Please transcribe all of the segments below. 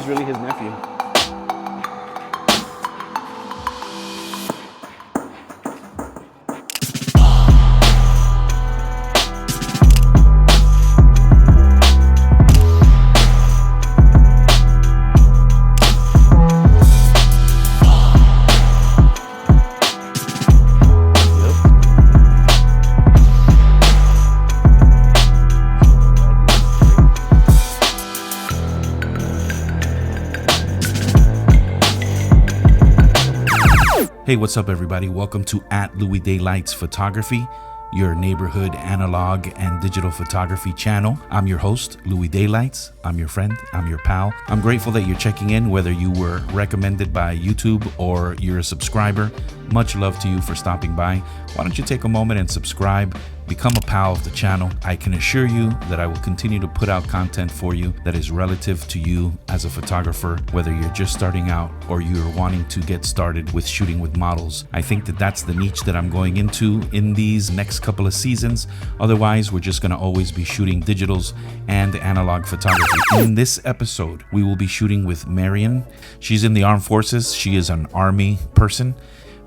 he's really his nephew. Hey, what's up everybody? Welcome to Louis Daylights Photography, your neighborhood analog and digital photography channel. I'm your host, Louis Daylights. I'm your friend, I'm your pal. I'm grateful that you're checking in, whether you were recommended by YouTube or you're a subscriber. Much love to you for stopping by. Why don't you take a moment and subscribe, become a pal of the channel. I can assure you that I will continue to put out content for you that is relative to you as a photographer, whether you're just starting out or you're wanting to get started with shooting with models. I think that that's the niche that I'm going into in these next couple of seasons. Otherwise, we're just gonna always be shooting digitals and analog photography. In this episode, we will be shooting with Marian. She's in the armed forces. She is an Army person.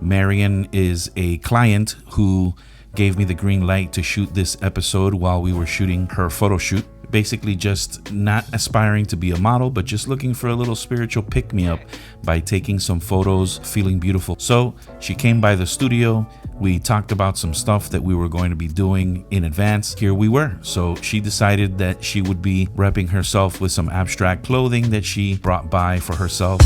Marian is a client who gave me the green light to shoot this episode while we were shooting her photo shoot. Basically just not aspiring to be a model, but just looking for a little spiritual pick-me-up by taking some photos, feeling beautiful. So she came by the studio. We talked about some stuff that we were going to be doing in advance. Here we were. So she decided that she would be repping herself with some abstract clothing that she brought by for herself.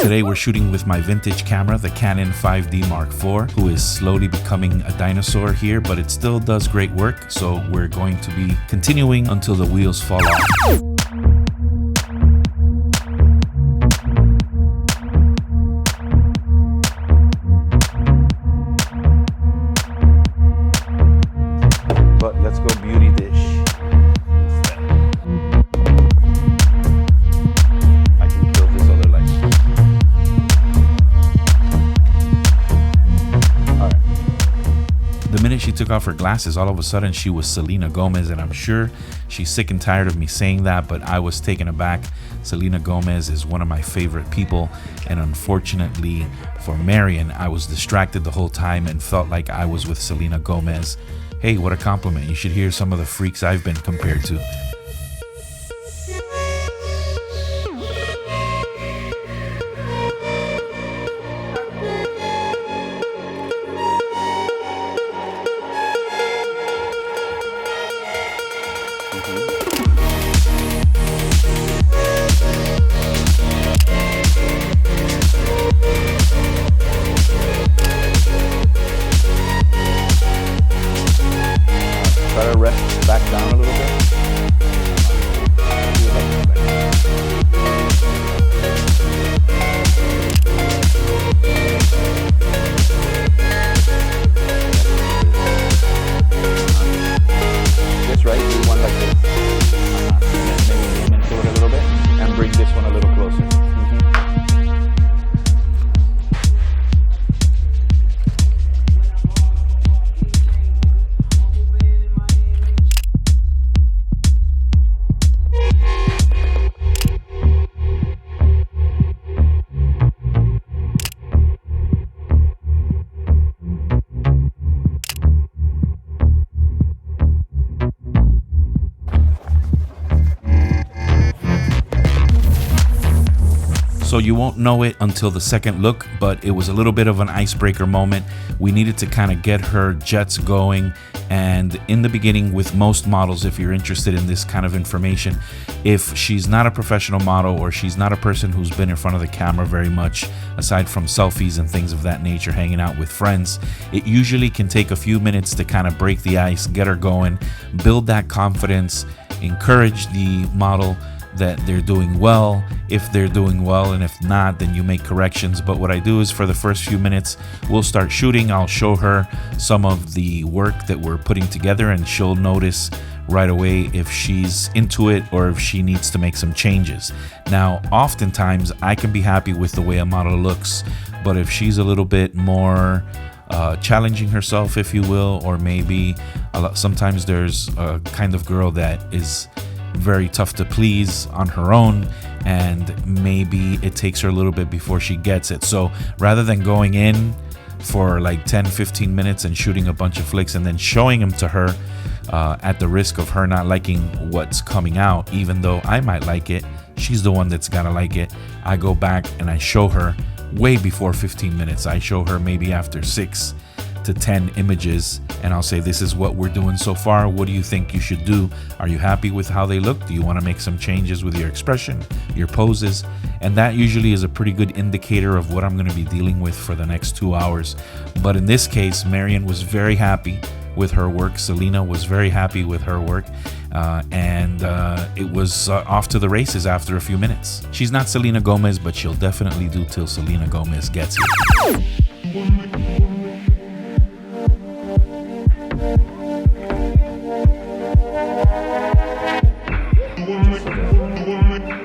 Today we're shooting with my vintage camera, the Canon 5D Mark IV, who is slowly becoming a dinosaur here, but it still does great work. So we're going to be continuing until the wheels fall off. But let's go beauty dish. I can kill this other light. All right. The minute she took off her glasses, all of a sudden she was Selena Gomez, and I'm sure she's sick and tired of me saying that, but I was taken aback. Selena Gomez is one of my favorite people, and unfortunately for Marian, I was distracted the whole time and felt like I was with Selena Gomez. Hey, what a compliment. You should hear some of the freaks I've been compared to. Try to rest back down a little bit. This right, do one like this. Maybe lean into it a little bit and bring this one a little closer. So you won't know it until the second look, but it was a little bit of an icebreaker moment. We needed to kind of get her jets going. And in the beginning, with most models, if you're interested in this kind of information, if she's not a professional model or she's not a person who's been in front of the camera very much, aside from selfies and things of that nature, hanging out with friends, it usually can take a few minutes to kind of break the ice, get her going, build that confidence, encourage the model that they're doing well. If they're doing well, and if not, then you make corrections. But what I do is for the first few minutes, we'll start shooting. I'll show her some of the work that we're putting together, and she'll notice right away if she's into it or if she needs to make some changes. Now, oftentimes I can be happy with the way a model looks, but if she's a little bit more challenging herself, if you will, or maybe sometimes there's a kind of girl that is very tough to please on her own, and maybe it takes her a little bit before she gets it. So rather than going in for like 10-15 minutes and shooting a bunch of flicks and then showing them to her at the risk of her not liking what's coming out, even though I might like it, she's the one that's gotta like it. I go back and I show her way before 15 minutes. I show her maybe after 6 to 10 images, and I'll say, this is what we're doing so far. What do you think you should do? Are you happy with how they look? Do you want to make some changes with your expression, your poses? And that usually is a pretty good indicator of what I'm going to be dealing with for the next 2 hours. But in this case, Marian was very happy with her work. Selena was very happy with her work. And it was off to the races after a few minutes. She's not Selena Gomez, but she'll definitely do till Selena Gomez gets it.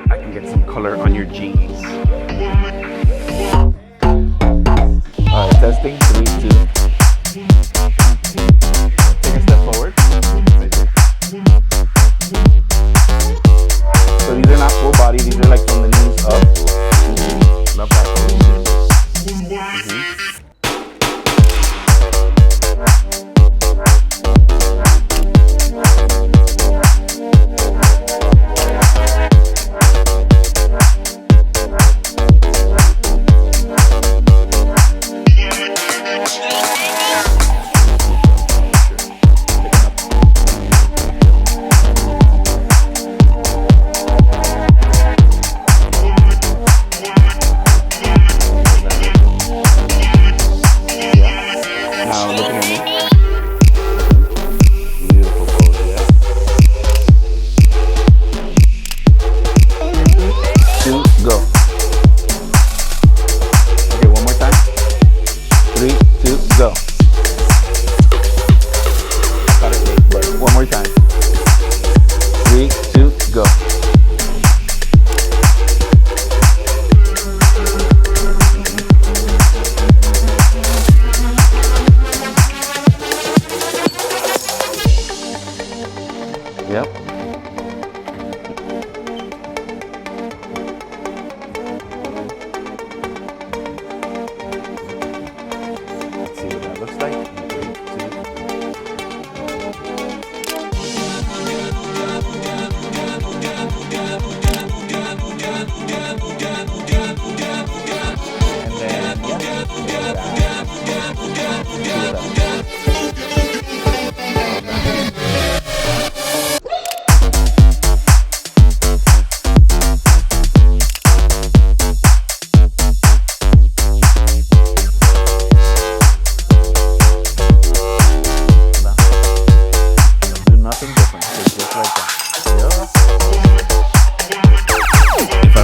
I can get some color on your jeans. Alright, testing, 3, 2. Take a step forward. So these are not full body, these are like from the knees up. Love that position. Yep. Let's see what that looks like. 2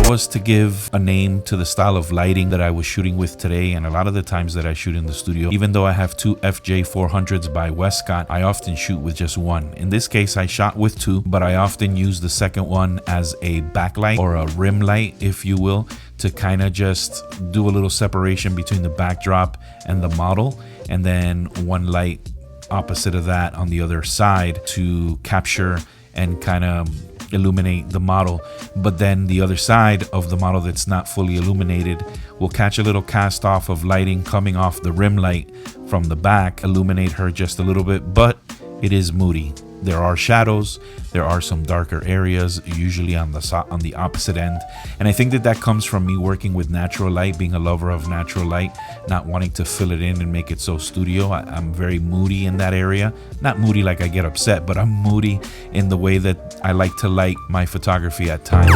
was to give a name to the style of lighting that I was shooting with today, and a lot of the times that I shoot in the studio, even though I have 2 FJ400s by Westcott, I often shoot with just one. In this case, I shot with 2, but I often use the second one as a backlight or a rim light, if you will, to kind of just do a little separation between the backdrop and the model, and then one light opposite of that on the other side to capture and kind of illuminate the model. But then the other side of the model that's not fully illuminated will catch a little cast off of lighting coming off the rim light from the back, illuminate her just a little bit, but it is moody. There are shadows, there are some darker areas, usually on the opposite end. And I think that comes from me working with natural light, being a lover of natural light, not wanting to fill it in and make it so studio. I'm very moody in that area. Not moody like I get upset, but I'm moody in the way that I like to light my photography at times.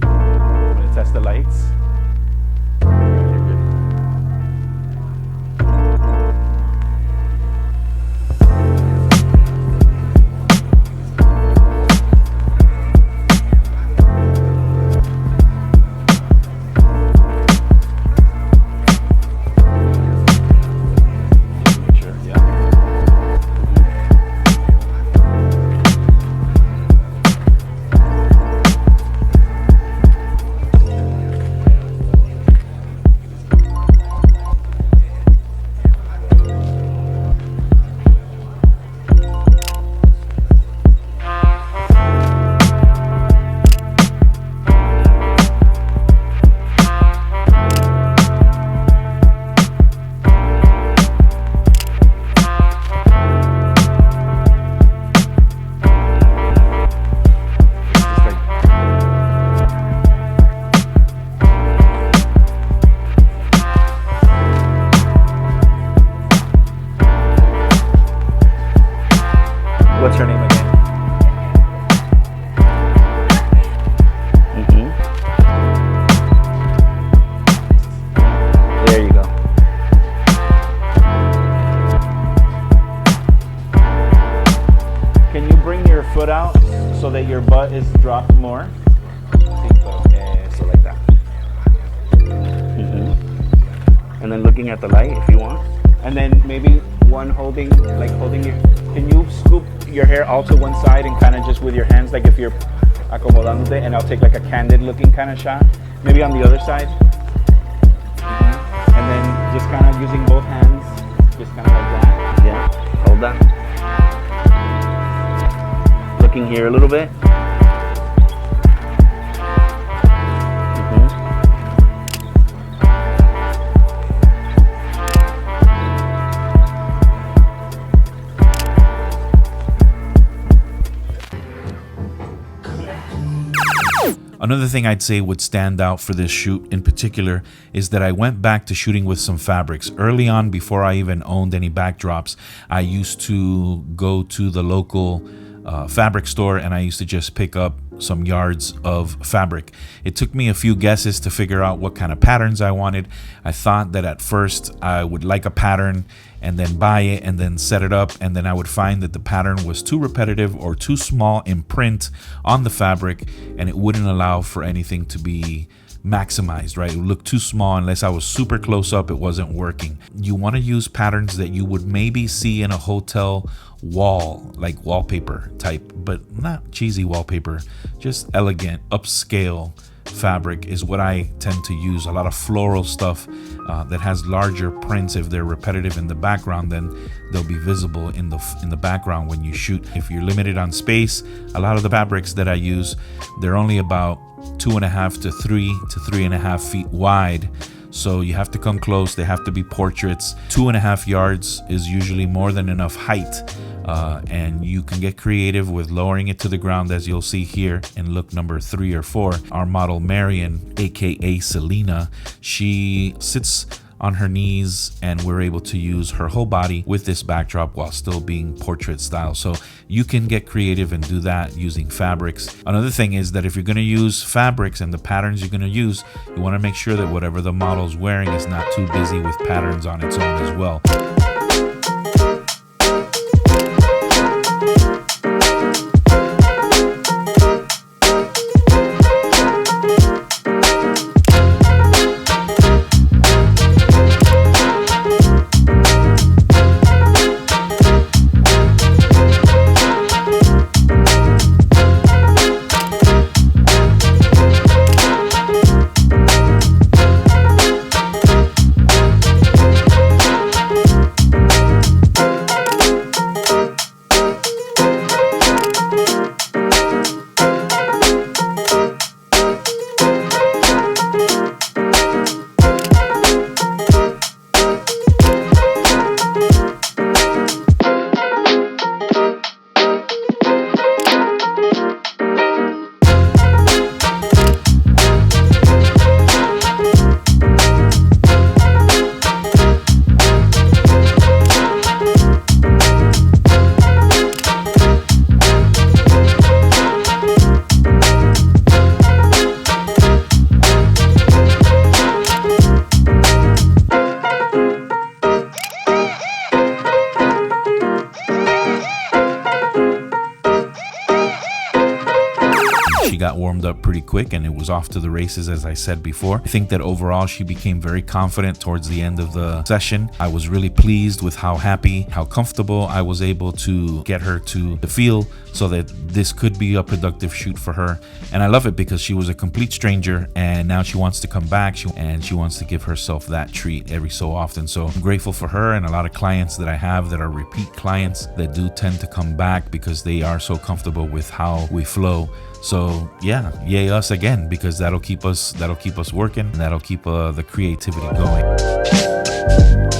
I'm gonna test the lights. so that your butt is dropped more. So like that. And then looking at the light if you want. And then maybe one holding your, can you scoop your hair all to one side and kind of just with your hands, like if you're acomodándote, and I'll take like a candid looking kind of shot. Maybe on the other side. And then just kind of using both hands, just kind of like that. Yeah, hold that. Looking here a little bit. Another thing I'd say would stand out for this shoot in particular is that I went back to shooting with some fabrics. Early on, before I even owned any backdrops, I used to go to the local fabric store and I used to just pick up some yards of fabric. It took me a few guesses to figure out what kind of patterns I wanted. I thought that at first I would like a pattern and then buy it and then set it up, and then I would find that the pattern was too repetitive or too small in print on the fabric, and it wouldn't allow for anything to be maximized, right? It would look too small. Unless I was super close up, it wasn't working. You want to use patterns that you would maybe see in a hotel wall, like wallpaper type, but not cheesy wallpaper, just elegant, upscale fabric is what I tend to use. A lot of floral stuff that has larger prints. If they're repetitive in the background, then they'll be visible in the background when you shoot. If you're limited on space, a lot of the fabrics that I use, they're only about 2.5 to 3 to 3.5 feet wide. So you have to come close. They have to be portraits. 2.5 yards is usually more than enough height. And you can get creative with lowering it to the ground, as you'll see here in look number 3 or 4. Our model Marion, aka Selena, she sits on her knees and we're able to use her whole body with this backdrop while still being portrait style. So you can get creative and do that using fabrics. Another thing is that if you're going to use fabrics and the patterns you're going to use, you want to make sure that whatever the model's wearing is not too busy with patterns on its own as well. Got warmed up pretty quick and it was off to the races, as I said before. I think that overall she became very confident towards the end of the session. I was really pleased with how happy, how comfortable I was able to get her to feel so that this could be a productive shoot for her. And I love it because she was a complete stranger and now she wants to come back and she wants to give herself that treat every so often. So I'm grateful for her and a lot of clients that I have that are repeat clients that do tend to come back because they are so comfortable with how we flow. So yeah, yay us again, because that'll keep us working and that'll keep the creativity going.